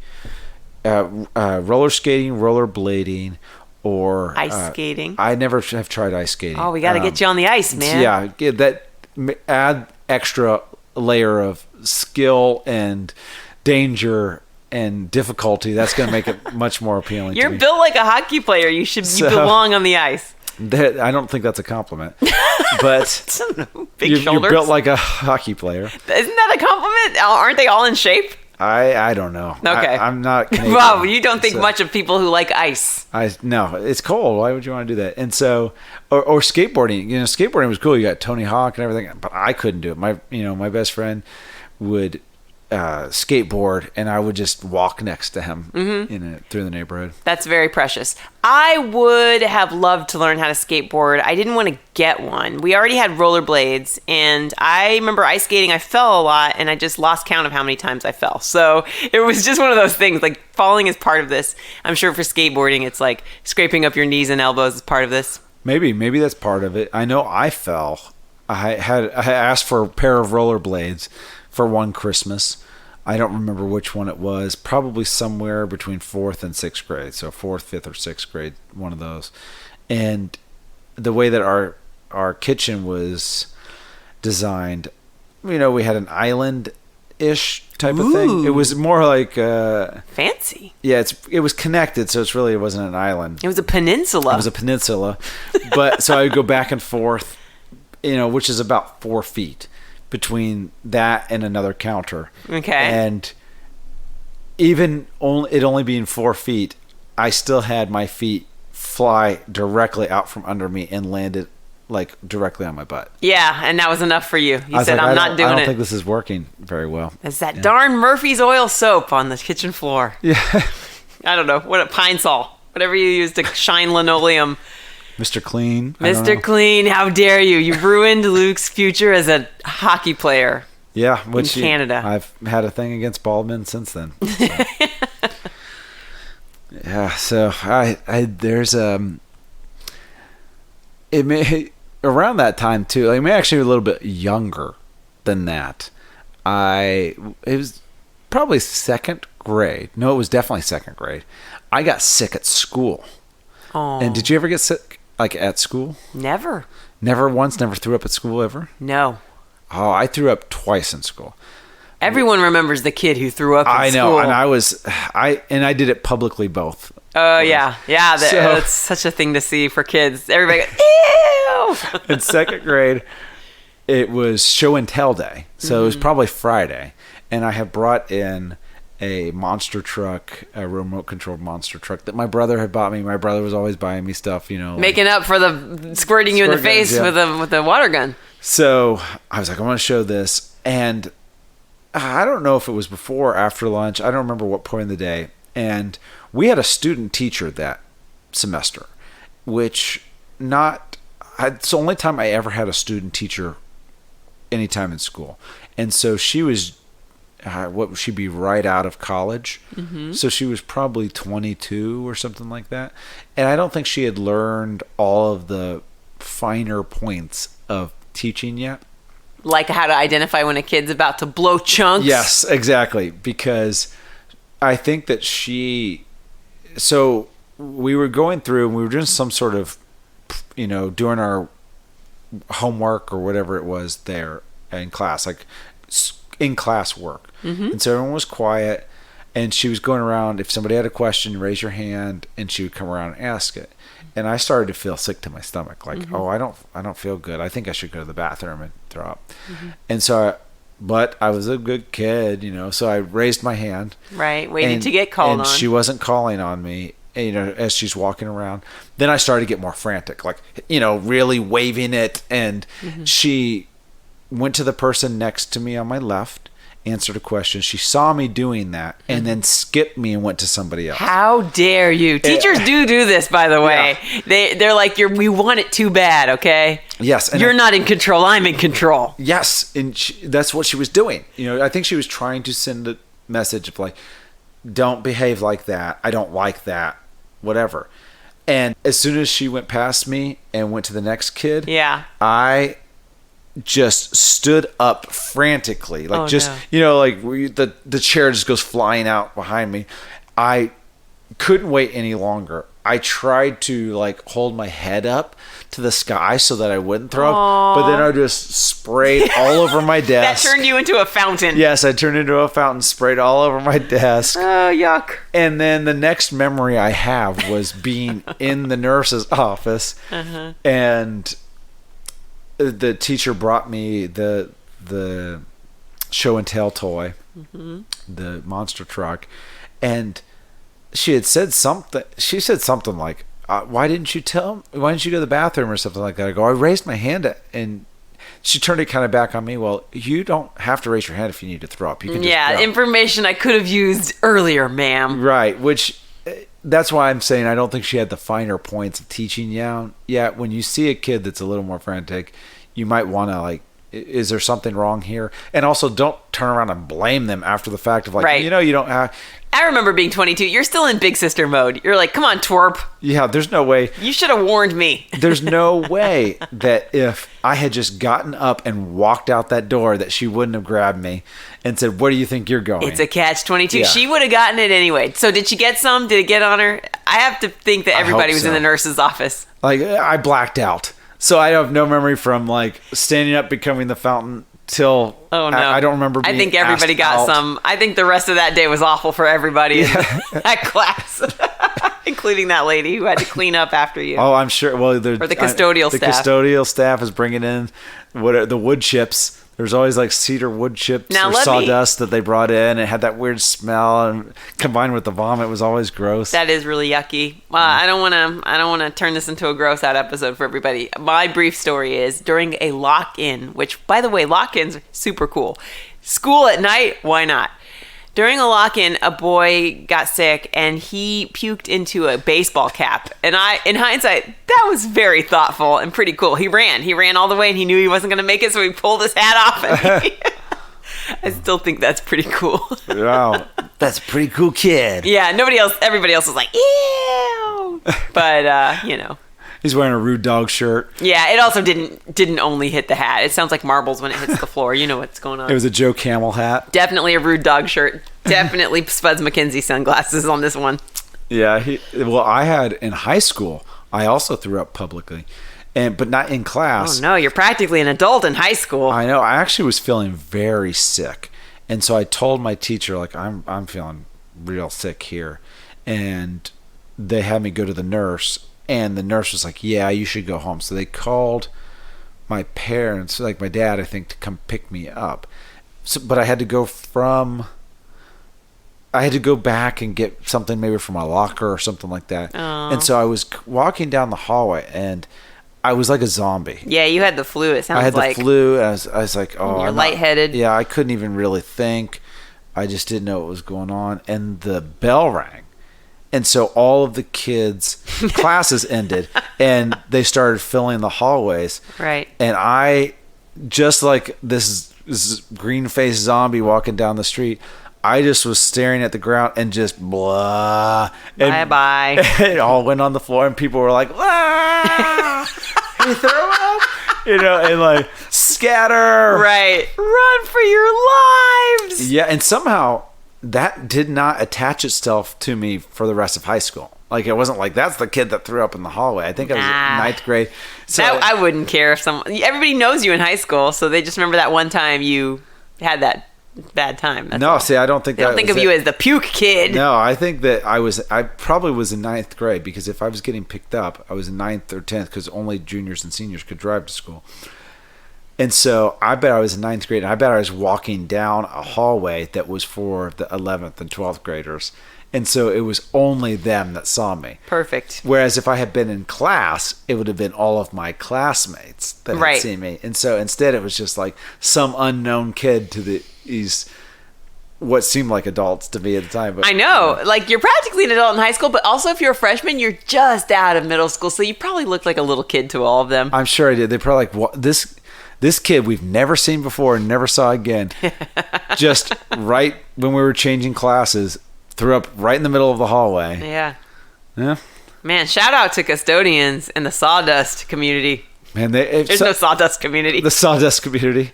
Speaker 2: roller skating, roller blading, or
Speaker 1: Ice skating.
Speaker 2: I never have tried ice skating.
Speaker 1: Oh, we got to get you on the ice, man.
Speaker 2: Yeah, that add extra layer of skill and danger and difficulty. That's going to make it much more appealing.
Speaker 1: You're
Speaker 2: to me.
Speaker 1: built like a hockey player. You belong on the ice.
Speaker 2: I don't think that's a compliment, but
Speaker 1: Big
Speaker 2: you're
Speaker 1: shoulders.
Speaker 2: built like a hockey player.
Speaker 1: Isn't that a compliment? Aren't they all in shape?
Speaker 2: I don't know.
Speaker 1: Okay.
Speaker 2: I'm not Canadian.
Speaker 1: Wow, you don't think
Speaker 2: So-
Speaker 1: much of people who like ice.
Speaker 2: No, it's cold. Why would you want to do that? And so, or skateboarding. You know, skateboarding was cool. You got Tony Hawk and everything, but I couldn't do it. My best friend would skateboard, and I would just walk next to him through the neighborhood.
Speaker 1: That's very precious. I would have loved to learn how to skateboard. I didn't want to get one. We already had rollerblades, and I remember ice skating. I fell a lot, and I just lost count of how many times I fell. So it was just one of those things. Like, falling is part of this. I'm sure for skateboarding, it's like scraping up your knees and elbows is part of this.
Speaker 2: Maybe that's part of it. I know I fell. I asked for a pair of rollerblades for one Christmas. I don't remember which one it was. Probably somewhere between 4th and 6th grade. So 4th, 5th, or 6th grade, one of those. And the way that our kitchen was designed, we had an island-ish type of thing. It was more like
Speaker 1: Fancy.
Speaker 2: yeah, it was connected, so it wasn't an island.
Speaker 1: It was a peninsula.
Speaker 2: It was a peninsula. But so I would go back and forth, which is about 4 feet between that and another counter.
Speaker 1: Okay.
Speaker 2: And even it only being 4 feet, I still had my feet fly directly out from under me and landed like directly on my butt.
Speaker 1: Yeah, and that was enough for you. You
Speaker 2: I was
Speaker 1: said,
Speaker 2: like,
Speaker 1: I'm not doing
Speaker 2: I don't
Speaker 1: it.
Speaker 2: think this is working very well.
Speaker 1: It's that darn Murphy's oil soap on the kitchen floor.
Speaker 2: Yeah.
Speaker 1: I don't know. What Pine Sol. Whatever you use to shine linoleum.
Speaker 2: Mr. Clean. I don't
Speaker 1: Mr.
Speaker 2: know.
Speaker 1: Clean, how dare you? You've ruined Luke's future as a hockey player.
Speaker 2: Yeah, which
Speaker 1: in Canada.
Speaker 2: I've had a thing against bald men since then. So. Yeah, so I there's it may around that time too. Like, maybe actually a little bit younger than that. It was probably 2nd grade. No, it was definitely 2nd grade. I got sick at school.
Speaker 1: Oh,
Speaker 2: And did you ever get sick like at school?
Speaker 1: never.
Speaker 2: Never once. Never threw up at school ever.
Speaker 1: No.
Speaker 2: Oh, I threw up twice in school.
Speaker 1: Everyone remembers the kid who threw up in
Speaker 2: I know,
Speaker 1: school.
Speaker 2: and I did it publicly both.
Speaker 1: Oh, yeah. Yeah,
Speaker 2: So-
Speaker 1: that's such a thing to see for kids. Everybody goes, ew!
Speaker 2: In 2nd grade, it was show and tell day, so it was probably Friday, and I had brought in a monster truck, a remote controlled monster truck that my brother had bought me. My brother was always buying me stuff,
Speaker 1: Making up for the squirting you in the
Speaker 2: Squirt guns,
Speaker 1: face
Speaker 2: yeah.
Speaker 1: with a water gun.
Speaker 2: So I was like, I want to show this, and I don't know if it was before or after lunch. I don't remember what point in the day. And we had a student teacher that semester, which it's the only time I ever had a student teacher anytime in school. And so she was, what would she be, right out of college? Mm-hmm. So she was probably 22 or something like that. And I don't think she had learned all of the finer points of teaching yet.
Speaker 1: Like how to identify when a kid's about to blow chunks.
Speaker 2: Yes, exactly. Because I think that so we were going through and we were doing some sort of, doing our homework or whatever it was there in class, like in class work. Mm-hmm. And so everyone was quiet, and she was going around. If somebody had a question, raise your hand, and she would come around and ask it. And I started to feel sick to my stomach, like, mm-hmm. I don't feel good. I think I should go to the bathroom and throw up. Mm-hmm. And so, but I was a good kid, so I raised my hand.
Speaker 1: Right, waiting to get called on.
Speaker 2: And she wasn't calling on me, as she's walking around. Then I started to get more frantic, like, really waving it. And mm-hmm. she went to the person next to me on my left, answered a question. She saw me doing that and then skipped me and went to somebody else.
Speaker 1: How dare you? Teachers do this, by the way. Yeah. They're like, we want it too bad, okay?
Speaker 2: Yes. And
Speaker 1: you're not in control. I'm in control.
Speaker 2: Yes. And that's what she was doing. I think she was trying to send a message of like, don't behave like that. I don't like that. Whatever. And as soon as she went past me and went to the next kid, I just stood up frantically, like the chair just goes flying out behind me. I couldn't wait any longer. I tried to like hold my head up to the sky so that I wouldn't throw up, but then I just sprayed all over my desk.
Speaker 1: That turned you into a fountain.
Speaker 2: Yes, I turned into a fountain, sprayed all over my desk.
Speaker 1: Oh, yuck.
Speaker 2: And then the next memory I have was being in the nurse's office, and the teacher brought me the show and tell toy, the monster truck, and she had said something. She said something like, "Why didn't you tell him? Why didn't you go to the bathroom or something like that?" I go, "I raised my hand," and she turned it kind of back on me. Well, you don't have to raise your hand if you need to throw up. You can just throw.
Speaker 1: Information I could have used earlier, ma'am.
Speaker 2: Right, which. That's why I'm saying I don't think she had the finer points of teaching yet. When you see a kid that's a little more frantic, you might want to like, is there something wrong here? And also don't turn around and blame them after the fact of like, you don't have...
Speaker 1: I remember being 22. You're still in big sister mode. You're like, come on, twerp.
Speaker 2: Yeah, there's no way.
Speaker 1: You should have warned me.
Speaker 2: There's no way that if I had just gotten up and walked out that door that she wouldn't have grabbed me and said, "Where do you think you're going?"
Speaker 1: It's a catch-22. Yeah. She would have gotten it anyway. So did she get some? Did it get on her? I have to think that everybody was in the nurse's office.
Speaker 2: Like, I blacked out. So I have no memory from like standing up, becoming the fountain till I don't remember being
Speaker 1: I think everybody got some. I think the rest of that day was awful for everybody in that class. Including that lady who had to clean up after you.
Speaker 2: Oh, I'm sure. Well, or
Speaker 1: the custodial staff.
Speaker 2: The custodial staff is bringing in the wood chips. There's always like cedar wood chips or sawdust that they brought in. It had that weird smell, and combined with the vomit, it was always gross.
Speaker 1: That is really yucky. I don't want to turn this into a gross out episode for everybody. My brief story is during a lock-in, which, by the way, lock-ins are super cool. School at night, why not? During a lock-in, a boy got sick and he puked into a baseball cap. And in hindsight, that was very thoughtful and pretty cool. He ran all the way and he knew he wasn't going to make it, so he pulled his hat off. And I still think that's pretty cool.
Speaker 2: Wow, that's a pretty cool kid.
Speaker 1: Yeah, everybody else was like, ew. But,
Speaker 2: He's wearing a Rude Dog shirt.
Speaker 1: Yeah, it also didn't only hit the hat. It sounds like marbles when it hits the floor. You know what's going on.
Speaker 2: It was a Joe Camel hat.
Speaker 1: Definitely a Rude Dog shirt. Definitely Spuds McKenzie sunglasses on this one.
Speaker 2: Yeah, I had in high school, I also threw up publicly, but not in class.
Speaker 1: Oh no, you're practically an adult in high school.
Speaker 2: I know. I actually was feeling very sick, and so I told my teacher, like, I'm feeling real sick here, and they had me go to the nurse. And the nurse was like, "Yeah, you should go home." So they called my parents, like my dad, I think, to come pick me up. But I had to go back and get something maybe from my locker or something like that.
Speaker 1: Oh.
Speaker 2: And so I was walking down the hallway, and I was like a zombie.
Speaker 1: Yeah, you had the flu. It sounds like
Speaker 2: I had the flu. And I was like, oh,
Speaker 1: you're lightheaded.
Speaker 2: Yeah, I couldn't even really think. I just didn't know what was going on. And the bell rang. And so all of the kids' classes ended, and they started filling the hallways.
Speaker 1: Right.
Speaker 2: And I, just like this green-faced zombie walking down the street, I just was staring at the ground and just blah.
Speaker 1: Bye-bye.
Speaker 2: It all went on the floor, and people were like, ah! You throw up? And like, scatter.
Speaker 1: Right. Run for your lives.
Speaker 2: Yeah, and somehow that did not attach itself to me for the rest of high school. Like, it wasn't like, that's the kid that threw up in the hallway. I think I was in ninth grade. So
Speaker 1: I wouldn't care if everybody knows you in high school, so they just remember that one time you had that bad time. That's all.
Speaker 2: See, I don't think
Speaker 1: they don't think of you as the puke kid.
Speaker 2: No, I think that I probably was in ninth grade, because if I was getting picked up, I was in ninth or 10th, because only juniors and seniors could drive to school. And so I bet I was in ninth grade, and I bet I was walking down a hallway that was for the 11th and 12th graders. And so it was only them that saw me.
Speaker 1: Perfect.
Speaker 2: Whereas if I had been in class, it would have been all of my classmates that had seen me. And so instead it was just like some unknown kid to these what seemed like adults to me at the time. But,
Speaker 1: I know. Like, you're practically an adult in high school, but also if you're a freshman, you're just out of middle school. So you probably looked like a little kid to all of them.
Speaker 2: I'm sure I did. They're probably like, what, this kid we've never seen before and never saw again. Just right when we were changing classes, threw up right in the middle of the hallway.
Speaker 1: Yeah.
Speaker 2: Yeah.
Speaker 1: Man, shout out to custodians in the sawdust community.
Speaker 2: Man,
Speaker 1: there's no sawdust community.
Speaker 2: The sawdust community.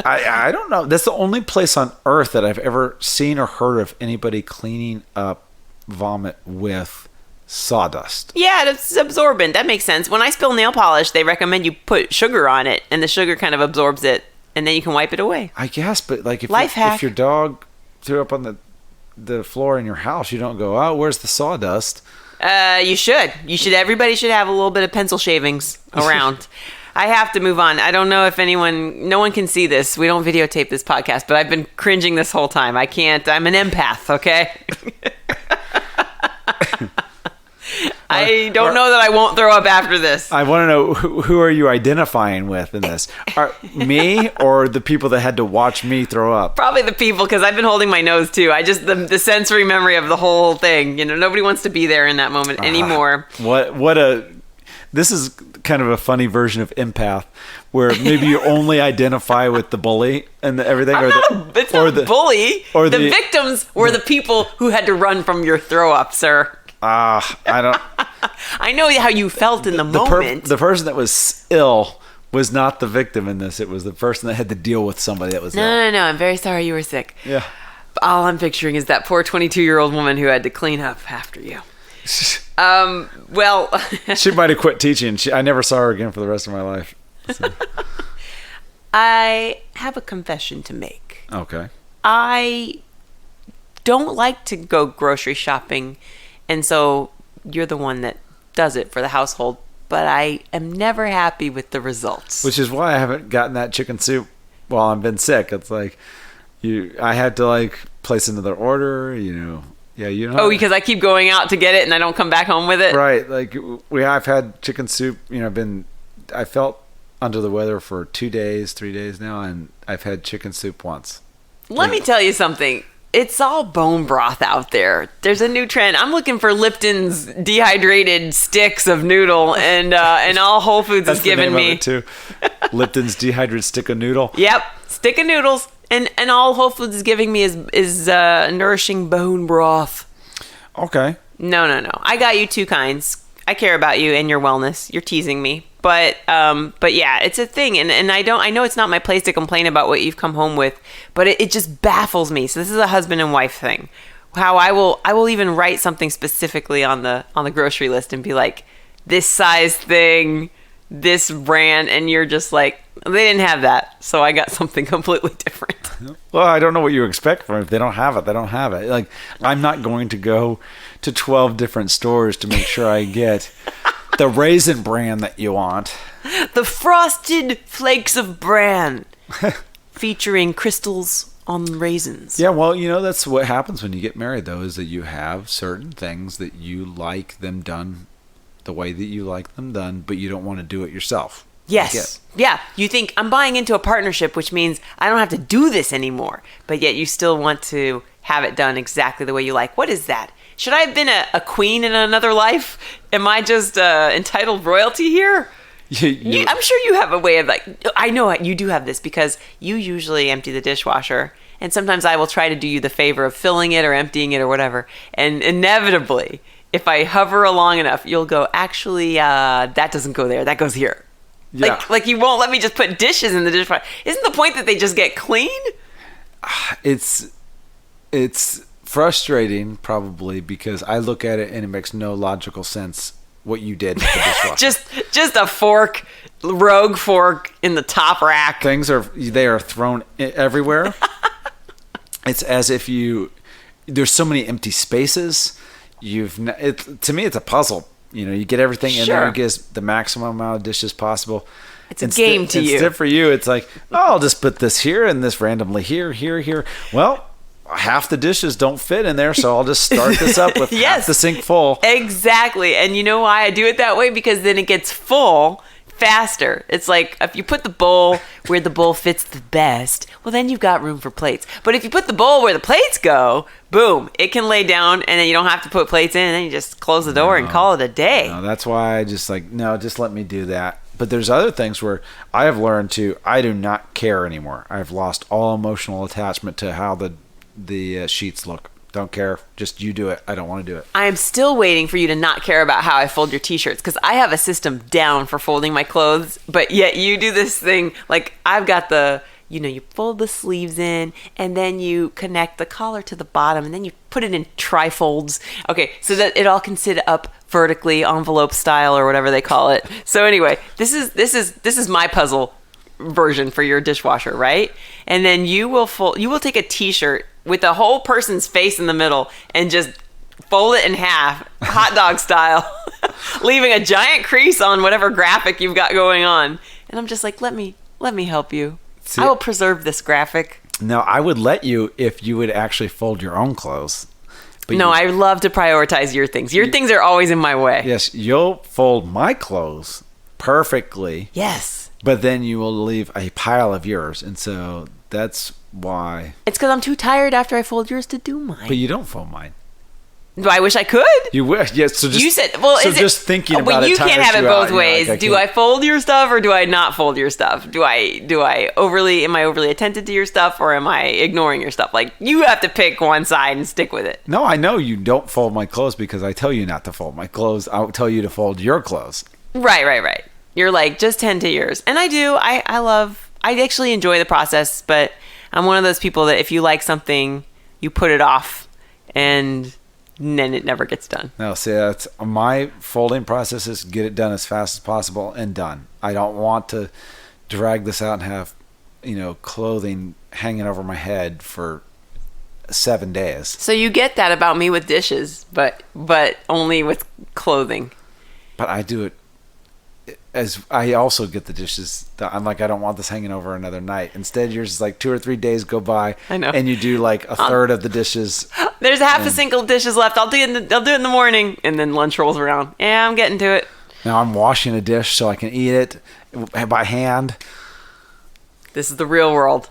Speaker 2: I don't know. That's the only place on earth that I've ever seen or heard of anybody cleaning up vomit with sawdust.
Speaker 1: Yeah, it's absorbent. That makes sense. When I spill nail polish, they recommend you put sugar on it, and the sugar kind of absorbs it, and then you can wipe it away.
Speaker 2: I guess, but like if your dog threw up on the floor in your house, you don't go, oh, where's the sawdust?
Speaker 1: You should. Everybody should have a little bit of pencil shavings around. I have to move on. I don't know if no one can see this. We don't videotape this podcast, but I've been cringing this whole time. I can't. I'm an empath, okay? I don't know that I won't throw up after this.
Speaker 2: I want to know, who are you identifying with in this? Me or the people that had to watch me throw up?
Speaker 1: Probably the people, because I've been holding my nose too. The sensory memory of the whole thing. Nobody wants to be there in that moment anymore.
Speaker 2: This is kind of a funny version of empath, where maybe you only identify with the bully and everything.
Speaker 1: It's not the bully. Or the victims were the people who had to run from your throw up, sir.
Speaker 2: I don't.
Speaker 1: I know how you felt in the moment.
Speaker 2: The person that was ill was not the victim in this. It was the person that had to deal with somebody that was ill.
Speaker 1: No. I'm very sorry you were sick.
Speaker 2: Yeah.
Speaker 1: All I'm picturing is that poor 22-year-old woman who had to clean up after you. Well,
Speaker 2: she might have quit teaching. I never saw her again for the rest of my life. So.
Speaker 1: I have a confession to make.
Speaker 2: Okay.
Speaker 1: I don't like to go grocery shopping, and so you're the one that does it for the household, but I am never happy with the results.
Speaker 2: Which is why I haven't gotten that chicken soup while I've been sick. It's like I had to place another order, Yeah,
Speaker 1: Oh, because I keep going out to get it and I don't come back home with it?
Speaker 2: Right. I've had chicken soup, I felt under the weather for 2 days, 3 days now, and I've had chicken soup once.
Speaker 1: Let me tell you something. It's all bone broth out there. There's a new trend. I'm looking for Lipton's dehydrated sticks of noodle, and all Whole Foods is giving me.
Speaker 2: That's the name of it too. Lipton's dehydrated stick of noodle.
Speaker 1: Yep, stick of noodles, and all Whole Foods is giving me is nourishing bone broth.
Speaker 2: Okay.
Speaker 1: No. I got you two kinds. I care about you and your wellness. You're teasing me. But yeah, it's a thing, and I know it's not my place to complain about what you've come home with, but it just baffles me. So this is a husband and wife thing. How I will even write something specifically on the grocery list and be like, this size thing, this brand, and you're just like, they didn't have that, so I got something completely different.
Speaker 2: Well, I don't know what you expect from it. If they don't have it, they don't have it. I'm not going to go to 12 different stores to make sure I get the raisin bran that you want.
Speaker 1: The Frosted Flakes of Bran, featuring crystals on raisins.
Speaker 2: Yeah, well, that's what happens when you get married, though, is that you have certain things that you like them done the way that you like them done, but you don't want to do it yourself.
Speaker 1: Yes. Yeah. You think I'm buying into a partnership, which means I don't have to do this anymore, but yet you still want to have it done exactly the way you like. What is that? Should I have been a queen in another life? Am I just entitled royalty here? I'm sure you have a way of like, I know you do have this because you usually empty the dishwasher, and sometimes I will try to do you the favor of filling it or emptying it or whatever. And inevitably, if I hover long enough, you'll go, actually, that doesn't go there. That goes here. Yeah. Like you won't let me just put dishes in the dishwasher. Isn't the point that they just get clean?
Speaker 2: It's frustrating probably because I look at it and it makes no logical sense what you did with the dishwasher.
Speaker 1: just a fork, rogue fork in the top rack.
Speaker 2: They are thrown everywhere. It's as if there's so many empty spaces. To me, it's a puzzle. You get everything in there, you get the maximum amount of dishes possible.
Speaker 1: It's a game to you.
Speaker 2: Instead for you, it's like, I'll just put this here and this randomly here. Well, half the dishes don't fit in there, so I'll just start this up with half the sink full.
Speaker 1: Exactly. And you know why I do it that way? Because then it gets full faster. It's like if you put the bowl where the bowl fits the best, well, then you've got room for plates. But if you put the bowl where the plates go, boom, it can lay down, and then you don't have to put plates in, and then you just close the door and call it a day.
Speaker 2: No, that's why I just just let me do that. But there's other things where I have learned I do not care anymore. I've lost all emotional attachment to how the sheets look. Don't care. Just you do it. I don't want to do it.
Speaker 1: I am still waiting for you to not care about how I fold your t-shirts, because I have a system down for folding my clothes, but yet you do this thing. Like I've got you fold the sleeves in, and then you connect the collar to the bottom, and then you put it in trifolds. Okay, so that it all can sit up vertically, envelope style or whatever they call it. So anyway, this is my puzzle version for your dishwasher, right? And then you will take a t-shirt with a whole person's face in the middle and just fold it in half, hot dog style, leaving a giant crease on whatever graphic you've got going on. And I'm just like, let me help you. See, I will preserve this graphic.
Speaker 2: No, I would let you if you would actually fold your own clothes.
Speaker 1: But no, I love to prioritize your things. Your things are always in my way.
Speaker 2: Yes, you'll fold my clothes perfectly.
Speaker 1: Yes.
Speaker 2: But then you will leave a pile of yours. And so that's why.
Speaker 1: It's because I'm too tired after I fold yours to do mine.
Speaker 2: But you don't fold mine.
Speaker 1: I wish I could.
Speaker 2: You wish, yes. So just,
Speaker 1: you said, well,
Speaker 2: so just thinking about it.
Speaker 1: But you can't have it both ways.
Speaker 2: Like
Speaker 1: do I fold your stuff or do I not fold your stuff? Am I overly attentive to your stuff, or am I ignoring your stuff? Like, you have to pick one side and stick with it.
Speaker 2: No, I know you don't fold my clothes because I tell you not to fold my clothes. I'll tell you to fold your clothes.
Speaker 1: Right. You're like, just tend to yours. And I do. I actually enjoy the process, but I'm one of those people that if you like something, you put it off and then it never gets done.
Speaker 2: No, see, that's my folding process is get it done as fast as possible and done. I don't want to drag this out and have, clothing hanging over my head for 7 days.
Speaker 1: So you get that about me with dishes, but only with clothing.
Speaker 2: But I do it as I also get the dishes. I'm like, I don't want this hanging over another night. Instead, yours is like 2 or 3 days go by.
Speaker 1: I know.
Speaker 2: And you do like a third of the dishes.
Speaker 1: There's half a sink of dishes left. I'll do it in the morning, and then lunch rolls around. Yeah, I'm getting to it.
Speaker 2: Now I'm washing a dish so I can eat it by hand.
Speaker 1: This is the real world,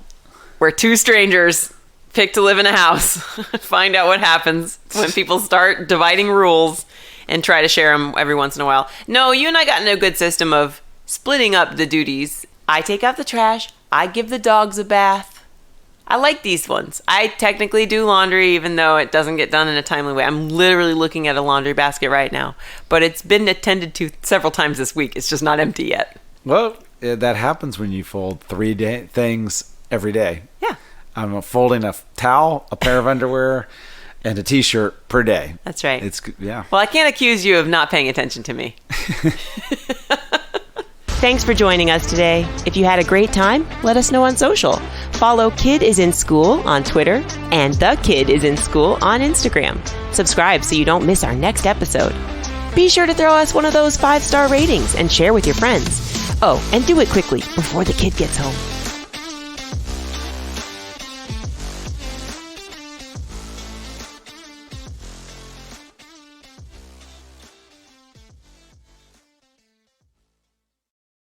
Speaker 1: where two strangers pick to live in a house. Find out what happens when people start dividing rules and try to share them every once in a while. No, you and I got in a good system of splitting up the duties. I take out the trash. I give the dogs a bath. I like these ones. I technically do laundry, even though it doesn't get done in a timely way. I'm literally looking at a laundry basket right now, but it's been attended to several times this week. It's just not empty yet.
Speaker 2: Well, that happens when you fold 3 things every day.
Speaker 1: Yeah.
Speaker 2: I'm folding a towel, a pair of underwear, and a t-shirt per day.
Speaker 1: That's right.
Speaker 2: Yeah.
Speaker 1: Well, I can't accuse you of not paying attention to me. Thanks for joining us today. If you had a great time, let us know on social. Follow Kid is in School on Twitter and The Kid is in School on Instagram. Subscribe so you don't miss our next episode. Be sure to throw us one of those 5-star ratings and share with your friends. Oh, and do it quickly before the kid gets home.